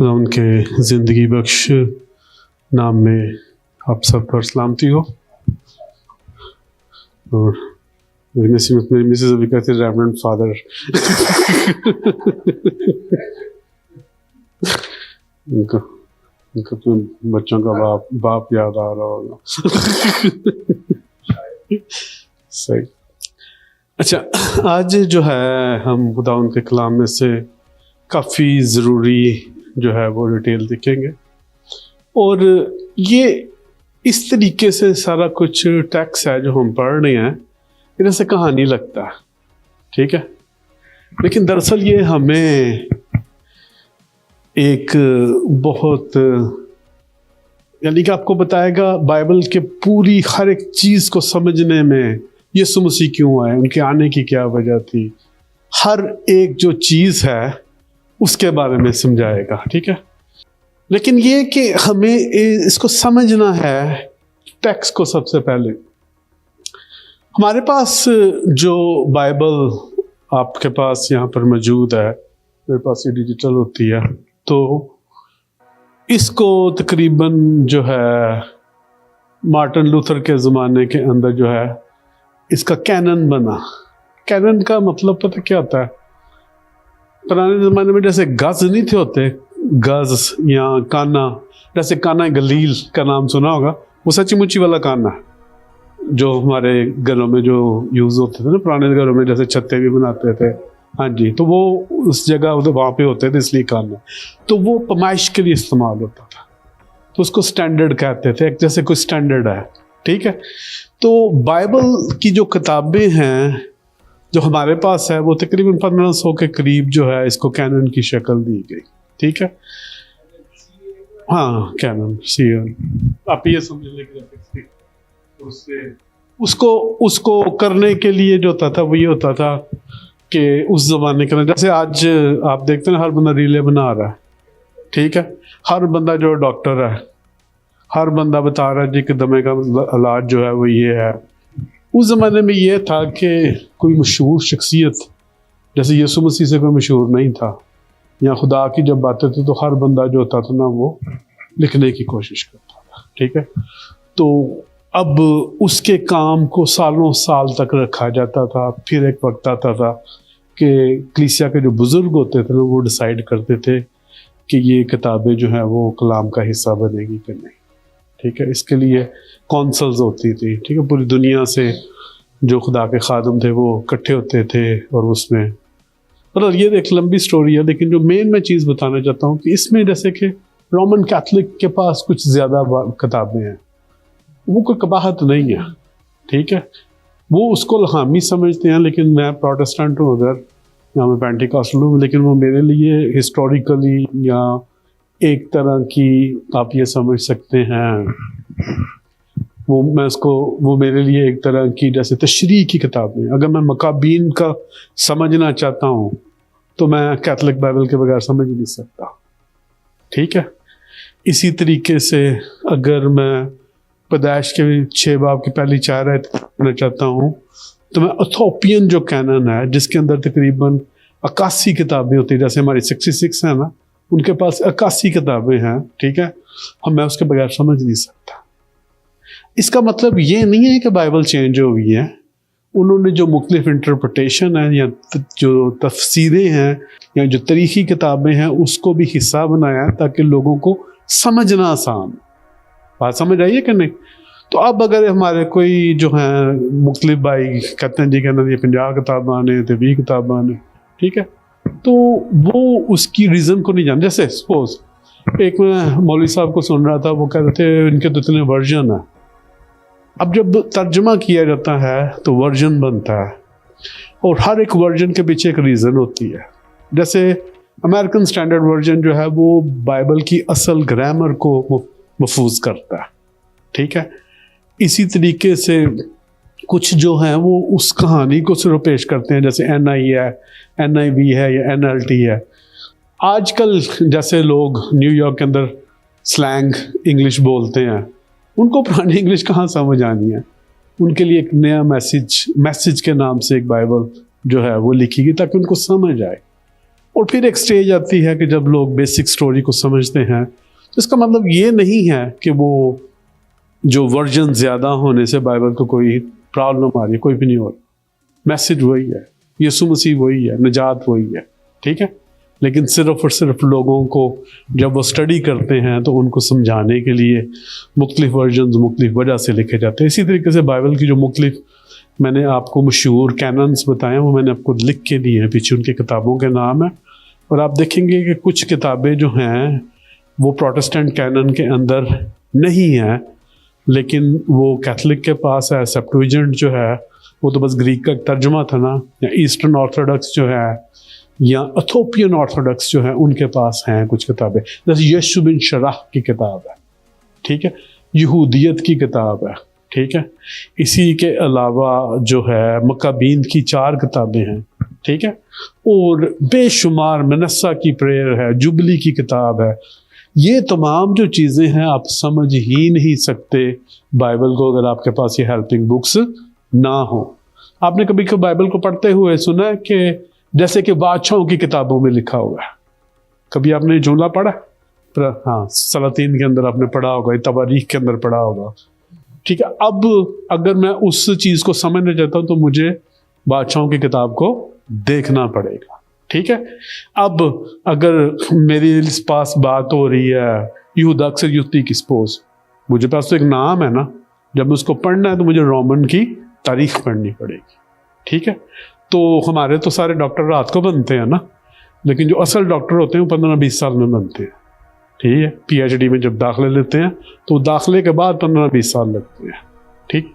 خداوند کے زندگی بخش نام میں آپ سب پر سلامتی ہو. اور میری نصیحت میری مسز ابھی کہتے ہیں ریورنڈ فادر. ان کا اپنے بچوں کا باپ یاد آ رہا ہوگا. صحیح. اچھا، آج جو ہے ہم خداوند کے کلام میں سے کافی ضروری جو ہے وہ ڈیٹیل دیکھیں گے، اور یہ اس طریقے سے سارا کچھ ٹیکس ہے جو ہم پڑھ رہے ہیں، جیسے کہانی لگتا ہے، ٹھیک ہے، لیکن دراصل یہ ہمیں ایک بہت یعنی کہ آپ کو بتائے گا بائبل کے پوری ہر ایک چیز کو سمجھنے میں یسوع مسیح کیوں آئے، ان کے آنے کی کیا وجہ تھی، ہر ایک جو چیز ہے اس کے بارے میں سمجھائے گا، ٹھیک ہے. لیکن یہ کہ ہمیں اس کو سمجھنا ہے ٹیکسٹ کو. سب سے پہلے ہمارے پاس جو بائبل آپ کے پاس یہاں پر موجود ہے، میرے پاس یہ ڈیجیٹل ہوتی ہے، تو اس کو تقریباً جو ہے مارٹن لوتھر کے زمانے کے اندر جو ہے اس کا کینن بنا. کینن کا مطلب پتہ کیا ہوتا ہے؟ پرانے زمانے میں جیسے گز نہیں تھے ہوتے، گز یا کانا، جیسے کانا گلیل کا نام سنا ہوگا، وہ سچی مچی والا کانا جو ہمارے گھروں میں جو یوز ہوتے تھے نا، پرانے گھروں میں جیسے چھتے بھی بناتے تھے، ہاں جی، تو وہ اس جگہ وہاں پہ ہوتے تھے، اس لیے کانا. تو وہ پیمائش کے لیے استعمال ہوتا تھا، تو اس کو سٹینڈرڈ کہتے تھے، ایک جیسے کوئی سٹینڈرڈ ہے، ٹھیک ہے. تو بائبل کی جو کتابیں ہیں جو ہمارے پاس ہے وہ تقریباً 1500 کے قریب جو ہے اس کو کینن کی شکل دی گئی، ٹھیک ہے. ہاں، کینن آپ یہ سمجھ لیں کہ اس کو کرنے کے لیے جو ہوتا تھا وہ یہ ہوتا تھا کہ اس زمانے کے جیسے آج آپ دیکھتے ہیں ہر بندہ ریلے بنا رہا ہے، ٹھیک ہے، ہر بندہ جو ڈاکٹر ہے، ہر بندہ بتا رہا ہے جی کہ دمے کا علاج جو ہے وہ یہ ہے. اس زمانے میں یہ تھا کہ کوئی مشہور شخصیت جیسے یسوع مسیح سے کوئی مشہور نہیں تھا، یا خدا کی جب باتیں تھیں تو ہر بندہ جو ہوتا تھا نا وہ لکھنے کی کوشش کرتا تھا، ٹھیک ہے. تو اب اس کے کام کو سالوں سال تک رکھا جاتا تھا. پھر ایک وقت آتا تھا کہ کلیسیا کے جو بزرگ ہوتے تھے نا وہ ڈیسائیڈ کرتے تھے کہ یہ کتابیں جو ہیں وہ کلام کا حصہ بنے گی کہ نہیں، ٹھیک ہے. اس کے لیے کونسلز ہوتی تھی، ٹھیک ہے، پوری دنیا سے جو خدا کے خادم تھے وہ اکٹھے ہوتے تھے، اور اس میں مطلب یہ ایک لمبی سٹوری ہے، لیکن جو مین میں چیز بتانا چاہتا ہوں کہ اس میں جیسے کہ رومن کیتھولک کے پاس کچھ زیادہ کتابیں ہیں، وہ کوئی قباحت نہیں ہے، ٹھیک ہے، وہ اس کو لحامی سمجھتے ہیں. لیکن میں پروٹسٹنٹ ہوں، اگر یا میں پینٹیکاسٹل ہوں، لیکن وہ میرے لیے ہسٹوریکلی یا ایک طرح کی آپ یہ سمجھ سکتے ہیں وہ میرے لیے ایک طرح کی جیسے تشریح کی کتابیں. اگر میں مکابین کا سمجھنا چاہتا ہوں تو میں کیتھولک بائبل کے بغیر سمجھ نہیں سکتا، ٹھیک ہے. اسی طریقے سے اگر میں پیدائش کے 6 باب کی پہلی 4 آیت پڑھنا چاہتا ہوں تو میں ایتھوپین جو کینن ہے جس کے اندر تقریباً 81 کتابیں ہوتی ہیں، جیسے ہماری 66 ہیں نا، ان کے پاس 81 کتابیں ہیں، ٹھیک ہے. میں اس کے بغیر سمجھ نہیں سکتا. اس کا مطلب یہ نہیں ہے کہ بائبل چینج ہو گئی ہے. انہوں نے جو مختلف انٹرپریٹیشن ہیں یا جو تفسیریں ہیں یا جو تاریخی کتابیں ہیں اس کو بھی حصہ بنایا ہے تاکہ لوگوں کو سمجھنا آسان. بات سمجھ آئیے کہ نہیں؟ تو اب اگر ہمارے کوئی جو ہیں مختلف بھائی کہتے ہیں جی کہ یہ 50 کتابیں آنے تھے، 20 کتابیں آنے، ٹھیک ہے، تو وہ اس کی ریزن کو نہیں جانتے. جیسے سپوز ایک میں مولوی صاحب کو سن رہا تھا، وہ کہتے تھے ان کے تو اتنے ورژن ہیں. اب جب ترجمہ کیا جاتا ہے تو ورژن بنتا ہے، اور ہر ایک ورژن کے پیچھے ایک ریزن ہوتی ہے. جیسے امریکن سٹینڈرڈ ورژن جو ہے وہ بائبل کی اصل گرامر کو محفوظ کرتا ہے، ٹھیک ہے. اسی طریقے سے کچھ جو ہیں وہ اس کہانی کو صرف پیش کرتے ہیں، جیسے NI ہے، NIV ہے یا NLT ہے. آج کل جیسے لوگ نیو یارک کے اندر سلینگ انگلش بولتے ہیں، ان کو پرانی انگلش کہاں سمجھ آنی ہے. ان کے لیے ایک نیا میسج کے نام سے ایک بائبل جو ہے وہ لکھی گئی تاکہ ان کو سمجھ آئے. اور پھر ایک سٹیج آتی ہے کہ جب لوگ بیسک سٹوری کو سمجھتے ہیں، تو اس کا مطلب یہ نہیں ہے کہ وہ جو ورژن زیادہ ہونے سے بائبل کو کوئی پرابلم آ رہی ہے، کوئی بھی نہیں ہو رہا، میسج وہی ہے، یسوع مسیح وہی ہے، نجات وہی ہے، ٹھیک ہے. لیکن صرف اور صرف لوگوں کو جب وہ اسٹڈی کرتے ہیں تو ان کو سمجھانے کے لیے مختلف ورژنز مختلف وجہ سے لکھے جاتے ہیں. اسی طریقے سے بائبل کی جو مختلف میں نے آپ کو مشہور کیننس بتائے ہیں، وہ میں نے آپ کو لکھ کے دیے ہیں، پیچھے ان کی کتابوں کے نام ہیں. اور آپ دیکھیں گے کہ کچھ کتابیں جو ہیں وہ پروٹسٹنٹ کینن کے اندر نہیں ہیں، لیکن وہ کیتھولک کے پاس ہے. سیپٹویجنٹ جو ہے وہ تو بس گریک کا ترجمہ تھا نا، یا ایسٹرن آرتھوڈکس جو ہے یا ایتھوپین آرتھوڈکس جو ہیں ان کے پاس ہیں کچھ کتابیں، جیسے یشوع بن شرح کی کتاب ہے، ٹھیک ہے، یہودیت کی کتاب ہے، ٹھیک ہے. اسی کے علاوہ جو ہے مکابین کی 4 کتابیں ہیں، ٹھیک ہے، اور بے شمار منسا کی پریئر ہے، جبلی کی کتاب ہے. یہ تمام جو چیزیں ہیں آپ سمجھ ہی نہیں سکتے بائبل کو اگر آپ کے پاس یہ ہیلپنگ بکس نہ ہو. آپ نے کبھی بائبل کو پڑھتے ہوئے سنا ہے کہ جیسے کہ بادشاہوں کی کتابوں میں لکھا ہوا ہے؟ کبھی آپ نے جملہ پڑھا؟ ہاں، سلاطین کے اندر آپ نے پڑھا ہوگا، تواریخ کے اندر پڑھا ہوگا، ٹھیک ہے. اب اگر میں اس چیز کو سمجھنا چاہتا ہوں تو مجھے بادشاہوں کی کتاب کو دیکھنا پڑے گا، ٹھیک ہے. اب اگر میری پاس بات ہو رہی ہے یہودا اکثر یوتی کی سپوز، مجھے پاس تو ایک نام ہے نا، جب اس کو پڑھنا ہے تو مجھے رومن کی تاریخ پڑھنی پڑے گی، ٹھیک ہے. تو ہمارے تو سارے ڈاکٹر رات کو بنتے ہیں نا، لیکن جو اصل ڈاکٹر ہوتے ہیں وہ 15-20 سال میں بنتے ہیں، ٹھیک ہے. پی ایچ ڈی میں جب داخلے لیتے ہیں تو داخلے کے بعد 15-20 سال لگتے ہیں، ٹھیک.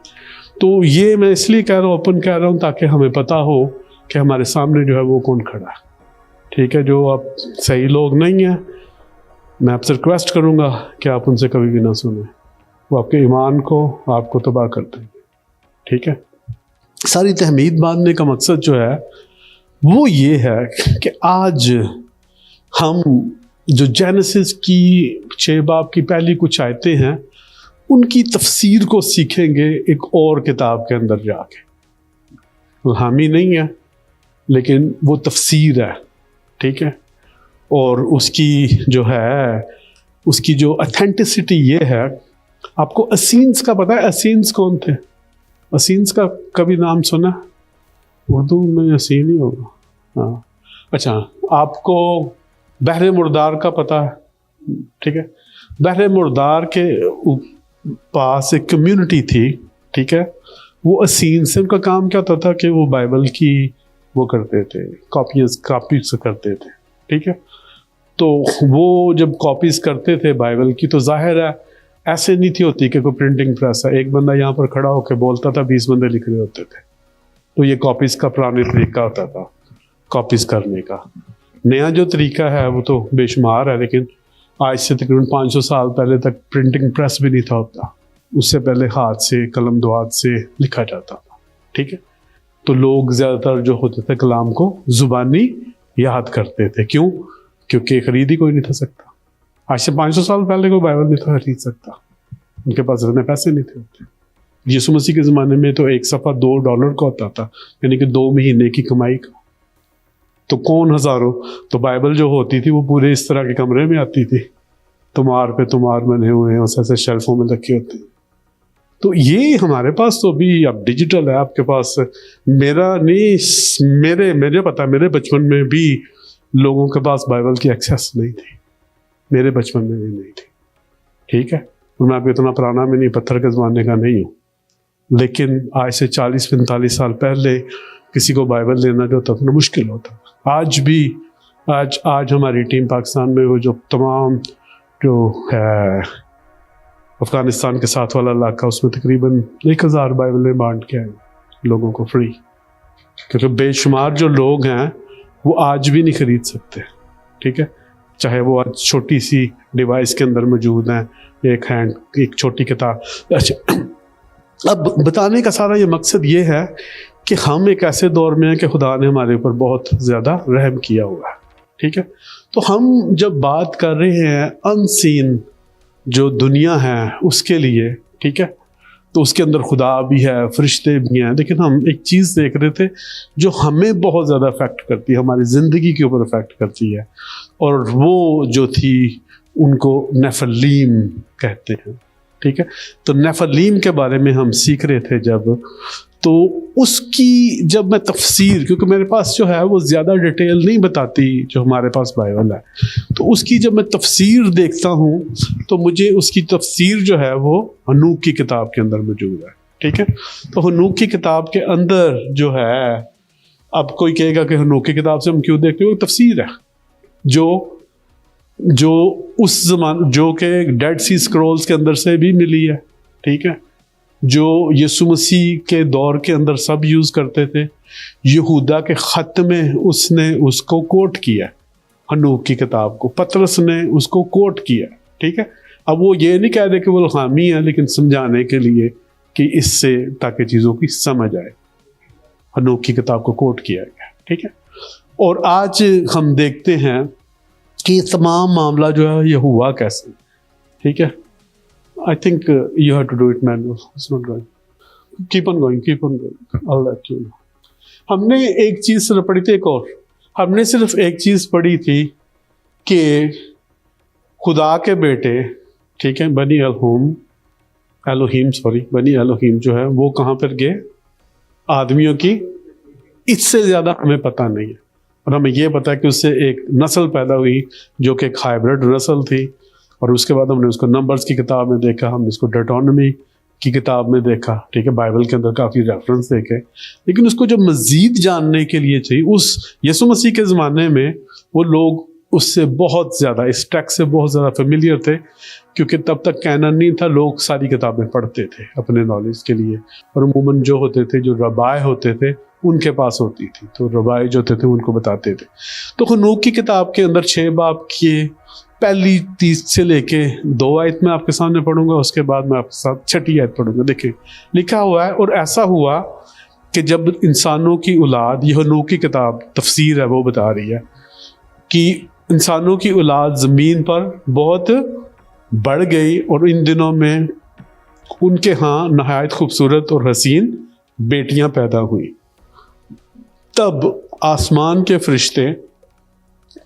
تو یہ میں اس لیے کہہ رہا ہوں، اوپن کہہ رہا ہوں، تاکہ ہمیں پتہ ہو کہ ہمارے سامنے جو ہے وہ کون کھڑا ہے، ٹھیک ہے. جو آپ صحیح لوگ نہیں ہیں، میں آپ سے ریکویسٹ کروں گا کہ آپ ان سے کبھی بھی نہ سنیں، وہ آپ کے ایمان کو آپ کو تباہ کر دیں گے، ٹھیک ہے. ساری تحمید باندھنے کا مقصد جو ہے وہ یہ ہے کہ آج ہم جو جینیسس کی 6 باب کی پہلی کچھ آیتیں ہیں ان کی تفسیر کو سیکھیں گے ایک اور کتاب کے اندر جا کے. الہامی نہیں ہے لیکن وہ تفسیر ہے، ٹھیک ہے. اور اس کی جو ہے اس کی جو اتھینٹسٹی یہ ہے، آپ کو اسینس کا پتہ ہے؟ اسینس کون تھے؟ اسینس کا کبھی نام سنا؟ اردو میں اسین ہی ہوگا، ہاں. اچھا، آپ کو بحر مردار کا پتہ ہے؟ ٹھیک ہے. بحر مردار کے پاس ایک کمیونٹی تھی، ٹھیک ہے. وہ اسینس، ان کا کام کیا ہوتا تھا کہ وہ بائبل کی وہ کرتے تھے، کاپیز کرتے تھے، ٹھیک ہے. تو وہ جب کاپیز کرتے تھے بائبل کی تو ظاہر ہے ایسے نہیں تھی ہوتی کہ کوئی پرنٹنگ پریس ہے، ایک بندہ یہاں پر کھڑا ہو کے بولتا تھا، 20 بندے لکھ رہے ہوتے تھے. تو یہ کاپیز کا پرانے طریقہ ہوتا تھا کاپیز کرنے کا. نیا جو طریقہ ہے وہ تو بے شمار ہے، لیکن آج سے تقریباً 500 سال پہلے تک پرنٹنگ پریس بھی نہیں تھا ہوتا. اس سے پہلے ہاتھ سے قلم دوات سے لکھا جاتا تھا، ٹھیک ہے. تو لوگ زیادہ تر جو ہوتے تھے کلام کو زبانی یاد کرتے تھے. کیوں؟ کیونکہ خرید ہی کوئی نہیں تھا سکتا. آج سے 500 سال پہلے کوئی بائبل نہیں تھا خرید سکتا، ان کے پاس اتنے پیسے نہیں تھے ہوتے. یسوع مسیح کے زمانے میں تو ایک صفحہ $2 کا ہوتا تھا، یعنی کہ 2 مہینے کی کمائی کا. تو کون ہزاروں، تو بائبل جو ہوتی تھی وہ پورے اس طرح کے کمرے میں آتی تھی، تمہار پہ تمہار بنے ہوئے ہیں، ایسے شیلفوں میں رکھے ہوتے ہیں. تو یہ ہمارے پاس تو ابھی اب ڈیجیٹل ہے. آپ کے پاس میرا نہیں، میرے پتہ، میرے بچپن میں بھی لوگوں کے پاس بائبل کی ایکسیس نہیں تھی، میرے بچپن میں بھی نہیں تھی، ٹھیک ہے. میں اب اتنا پرانا میں نہیں، پتھر کے زمانے کا نہیں ہوں، لیکن آج سے 40-45 سال پہلے کسی کو بائبل لینا جو ہوتا تھا مشکل ہوتا. آج بھی آج ہماری ٹیم پاکستان میں وہ جو تمام جو ہے افغانستان کے ساتھ والا علاقہ، اس میں تقریباً 1000 بائبلیں بانٹ کے ہیں لوگوں کو فری، کیونکہ بے شمار جو لوگ ہیں وہ آج بھی نہیں خرید سکتے، ٹھیک ہے. چاہے وہ آج چھوٹی سی ڈیوائس کے اندر موجود ہیں، ایک چھوٹی کتاب. اچھا، اب بتانے کا سارا یہ مقصد یہ ہے کہ ہم ایک ایسے دور میں ہیں کہ خدا نے ہمارے اوپر بہت زیادہ رحم کیا ہوا ہے، ٹھیک ہے. تو ہم جب بات کر رہے ہیں ان سین جو دنیا ہے اس کے لیے، ٹھیک ہے، تو اس کے اندر خدا بھی ہے، فرشتے بھی ہیں، لیکن ہم ایک چیز دیکھ رہے تھے جو ہمیں بہت زیادہ افیکٹ کرتی ہے، ہماری زندگی کے اوپر افیکٹ کرتی ہے، اور وہ جو تھی ان کو نیفلیم کہتے ہیں، ٹھیک ہے. تو نیفلیم کے بارے میں ہم سیکھ رہے تھے جب، تو اس کی جب میں تفسیر، کیونکہ میرے پاس جو ہے وہ زیادہ ڈیٹیل نہیں بتاتی جو ہمارے پاس بائبل ہے، تو اس کی جب میں تفسیر دیکھتا ہوں تو مجھے اس کی تفسیر جو ہے وہ ہنوک کی کتاب کے اندر موجود ہے، ٹھیک ہے. تو ہنوک کی کتاب کے اندر جو ہے، اب کوئی کہے گا کہ ہنوک کی کتاب سے ہم کیوں دیکھتے ہیں، وہ تفسیر ہے جو اس زمان جو کہ ڈیڈ سی اسکرولز کے اندر سے بھی ملی ہے، ٹھیک ہے، جو یسوع مسیح کے دور کے اندر سب یوز کرتے تھے. یہودا کے خط میں اس نے اس کو کوٹ کیا، ہنوک کی کتاب کو پطرس نے اس کو کوٹ کیا، ٹھیک ہے. اب وہ یہ نہیں کہہ دے کہ وہ الہامی ہے، لیکن سمجھانے کے لیے کہ اس سے تاکہ چیزوں کی سمجھ آئے، ہنوک کی کتاب کو کوٹ کیا گیا، ٹھیک ہے. اور آج ہم دیکھتے ہیں کہ یہ تمام معاملہ جو ہے یہ ہوا کیسے، ٹھیک ہے. I think you have to do it manual. It's not going. Keep on going. I'll let you know. ہم نے ایک چیز صرف پڑھی تھی، ہم نے صرف ایک چیز پڑھی تھی کہ خدا کے بیٹے، ٹھیک ہے، بنی الوہیم جو ہے وہ کہاں پر گئے؟ آدمیوں کی. اس سے زیادہ ہمیں پتہ نہیں ہے، اور ہمیں یہ پتا ہے کہ اس سے ایک نسل پیدا ہوئی جو کہ ایک ہائیبرڈ نسل تھی، اور اس کے بعد ہم نے اس کو نمبرز کی کتاب میں دیکھا، ہم نے اس کو ڈیٹونمی کی کتاب میں دیکھا، ٹھیک ہے، بائبل کے اندر کافی ریفرنس دیکھے. لیکن اس کو جو مزید جاننے کے لیے چاہیے، اس یسوع مسیح کے زمانے میں وہ لوگ اس سے بہت زیادہ، اس ٹیکسٹ سے بہت زیادہ فیملیئر تھے، کیونکہ تب تک کینن نہیں تھا. لوگ ساری کتابیں پڑھتے تھے اپنے نالج کے لیے، اور عموماً جو ہوتے تھے، جو ربائے ہوتے تھے، ان کے پاس ہوتی تھی، تو ربائے جو ہوتے تھے ان کو بتاتے تھے. تو ہنوک کی کتاب کے اندر 6 باب کی پہلی 30 سے لے کے 2 آیت میں آپ کے سامنے پڑھوں گا، اس کے بعد میں آپ کے ساتھ 6 آیت پڑھوں گا. دیکھیں لکھا ہوا ہے، اور ایسا ہوا کہ جب انسانوں کی اولاد، یہ ہنوک کی کتاب تفسیر ہے وہ بتا رہی ہے کہ انسانوں کی اولاد زمین پر بہت بڑھ گئی، اور ان دنوں میں ان کے ہاں نہایت خوبصورت اور حسین بیٹیاں پیدا ہوئیں. تب آسمان کے فرشتے،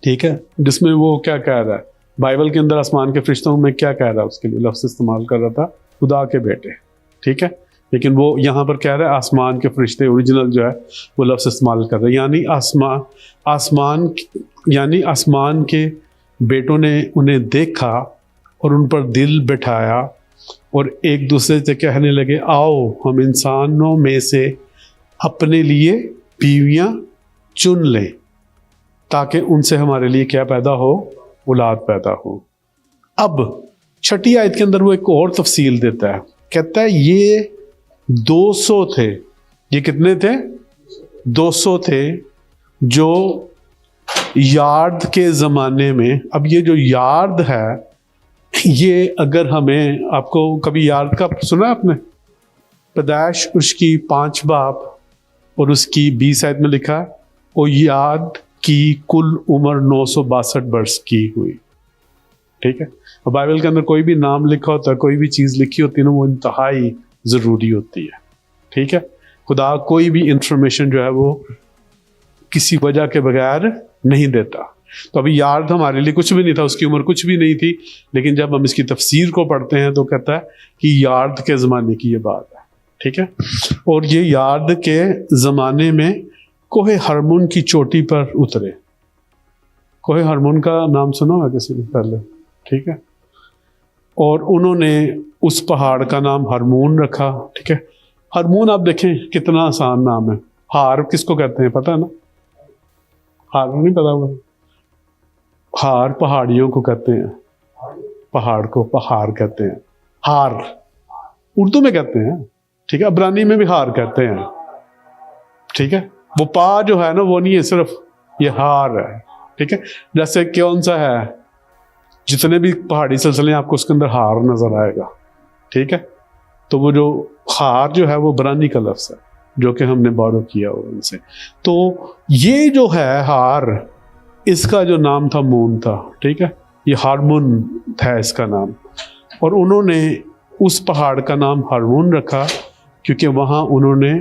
ٹھیک ہے، جس میں وہ کیا کہہ رہا ہے بائبل کے اندر، آسمان کے فرشتوں میں کیا کہہ رہا ہے، اس کے لیے لفظ استعمال کر رہا تھا خدا کے بیٹے، ٹھیک ہے، لیکن وہ یہاں پر کہہ رہا ہے آسمان کے فرشتے، اوریجنل جو ہے وہ لفظ استعمال کر رہے ہیں، یعنی آسمان کے بیٹوں نے انہیں دیکھا اور ان پر دل بٹھایا، اور ایک دوسرے سے کہنے لگے، آؤ ہم انسانوں میں سے اپنے لیے بیویاں چن لیں تاکہ ان سے ہمارے لیے کیا پیدا ہو، اولاد پیدا ہو. اب 6 آیت کے اندر وہ ایک اور تفصیل دیتا ہے، کہتا ہے یہ 200 تھے. یہ کتنے تھے؟ 200 تھے، جو یارد کے زمانے میں. اب یہ جو یارد ہے، یہ اگر ہمیں، آپ کو کبھی یارد کا سنا آپ نے؟ پیدائش اس کی 5 باب اور اس کی 20 آیت میں لکھا ہے، اور یاد کی کل عمر 962 برس کی ہوئی، ٹھیک ہے. اور بائبل کے اندر کوئی بھی نام لکھا ہوتا ہے، کوئی بھی چیز لکھی ہوتی ہے نا، وہ انتہائی ضروری ہوتی ہے، ٹھیک ہے. خدا کوئی بھی انفارمیشن جو ہے وہ کسی وجہ کے بغیر نہیں دیتا. تو ابھی یارد ہمارے لیے کچھ بھی نہیں تھا، اس کی عمر کچھ بھی نہیں تھی، لیکن جب ہم اس کی تفسیر کو پڑھتے ہیں تو کہتا ہے کہ یارد کے زمانے کی یہ بات ہے، ٹھیک ہے. اور یہ یارد کے زمانے میں کوہ ہرمون کی چوٹی پر اترے. کوہ ہرمون کا نام سنا ہے کسی نے پہلے؟ ٹھیک ہے. اور انہوں نے اس پہاڑ کا نام ہرمون رکھا، ٹھیک ہے. ہرمون آپ دیکھیں کتنا آسان نام ہے. ہار کس کو کہتے ہیں پتہ ہے نا؟ ہار نہیں پتا ہوگا. ہار پہاڑیوں کو کہتے ہیں، پہاڑ کو پہاڑ کہتے ہیں، ہار اردو میں کہتے ہیں، ٹھیک ہے. عبرانی میں بھی ہار کہتے ہیں، ٹھیک ہے. وہ پا جو ہے نا وہ نہیں ہے، صرف یہ ہار ہے، ٹھیک ہے. جیسے کون سا ہے، جتنے بھی پہاڑی سلسلے ہیں آپ کو اس کے اندر ہار نظر آئے گا، ٹھیک ہے. تو وہ جو ہار جو ہے وہ برانی کا لفظ ہے جو کہ ہم نے بارو کیا ہوا ان سے. تو یہ جو ہے ہار، اس کا جو نام تھا مون تھا، ٹھیک ہے. یہ ہارمون تھا اس کا نام. اور انہوں نے اس پہاڑ کا نام ہرمون رکھا کیونکہ وہاں انہوں نے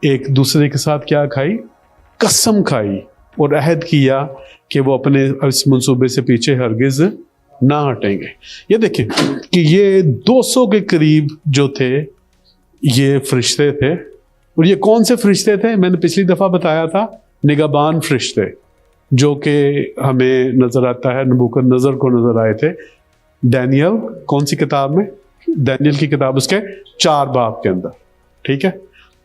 ایک دوسرے کے ساتھ کیا کھائی؟ قسم کھائی اور عہد کیا کہ وہ اپنے اس منصوبے سے پیچھے ہرگز نہ ہٹیں گے۔ یہ دیکھیں کہ یہ 200 کے قریب جو تھے یہ فرشتے تھے، اور یہ کون سے فرشتے تھے؟ میں نے پچھلی دفعہ بتایا تھا، نگہبان فرشتے، جو کہ ہمیں نظر آتا ہے نبوکدنضر کو نظر آئے تھے دانیل کون سی کتاب میں؟ دانیل کی کتاب اس کے 4 باب کے اندر، ٹھیک ہے؟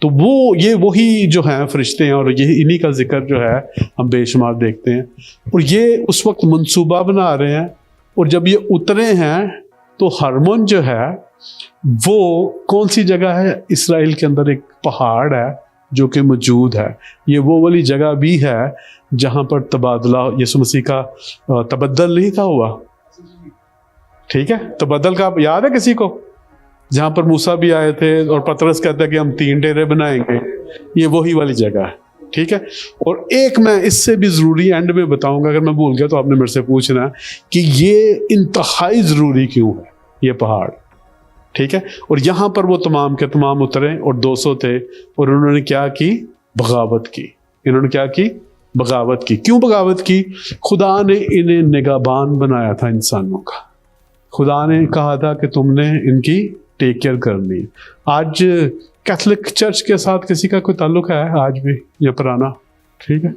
تو وہ یہ وہی جو ہیں فرشتے ہیں، اور یہ انہی کا ذکر جو ہے ہم بے شمار دیکھتے ہیں، اور یہ اس وقت منصوبہ بنا رہے ہیں، اور جب یہ اترے ہیں تو ہرمون جو ہے وہ کون سی جگہ ہے؟ اسرائیل کے اندر ایک پہاڑ ہے جو کہ موجود ہے، یہ وہ والی جگہ بھی ہے جہاں پر تبادلہ یسوع مسیح کا تبدل نہیں تھا ہوا، ٹھیک ہے؟ تبدل کا یاد ہے کسی کو؟ جہاں پر موسیٰ بھی آئے تھے اور پطرس کہتا ہے کہ ہم 3 ڈیرے بنائیں گے، یہ وہی والی جگہ ہے، ٹھیک ہے؟ اور ایک میں اس سے بھی ضروری اینڈ میں بتاؤں گا، اگر میں بھول گیا تو آپ نے میرے سے پوچھنا ہے کہ یہ انتہائی ضروری کیوں ہے یہ پہاڑ، ٹھیک ہے؟ اور یہاں پر وہ تمام کے تمام اترے اور 200 تھے، اور انہوں نے کیا کی؟ بغاوت کی۔ انہوں نے کیا کی؟ بغاوت کی۔ کیوں بغاوت کی؟ خدا نے انہیں نگہبان بنایا تھا انسانوں کا، خدا نے کہا تھا کہ تم نے ان کی ٹیک کیئر کرنی ہے۔ آج کیتھولک چرچ کے ساتھ کسی کا کوئی تعلق ہے آج بھی یا پرانا؟ ٹھیک ہے،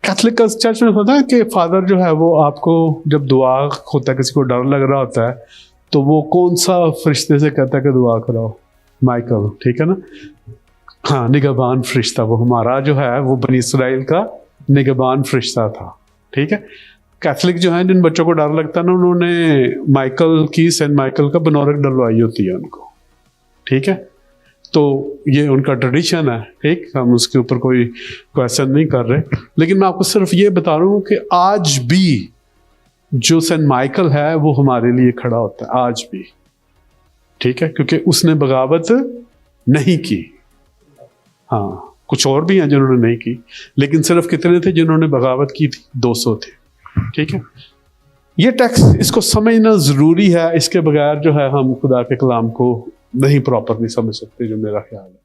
کیتھولک چرچ میں ہوتا ہے کہ فادر جو ہے وہ آپ کو جب دعا ہوتا ہے، کسی کو ڈر لگ رہا ہوتا ہے تو وہ کون سا فرشتے سے کہتا ہے کہ دعا کراؤ؟ مائیکل، ٹھیک ہے نا؟ ہاں، نگہبان فرشتہ، وہ ہمارا جو ہے وہ بنی اسرائیل کا نگہبان فرشتہ تھا، ٹھیک ہے؟ کیتھولک جو ہیں جن بچوں کو ڈر لگتا ہے نا، انہوں نے مائیکل کی سینٹ مائیکل کا بنورک ڈلوائی ہوتی ہے ان کو، ٹھیک ہے؟ تو یہ ان کا ٹریڈیشن ہے، ٹھیک، ہم اس کے اوپر کوئی کویسچن نہیں کر رہے، لیکن میں آپ کو صرف یہ بتا رہا ہوں کہ آج بھی جو سینٹ مائیکل ہے وہ ہمارے لیے کھڑا ہوتا ہے آج بھی، ٹھیک ہے؟ کیونکہ اس نے بغاوت نہیں کی۔ ہاں، کچھ اور بھی ہیں جنہوں نے نہیں کی، لیکن صرف کتنے تھے جنہوں نے بغاوت کی تھی؟ 200 تھے، ٹھیک ہے؟ یہ ٹیکسٹ اس کو سمجھنا ضروری ہے، اس کے بغیر جو ہے ہم خدا کے کلام کو نہیں پراپرلی سمجھ سکتے، جو میرا خیال ہے۔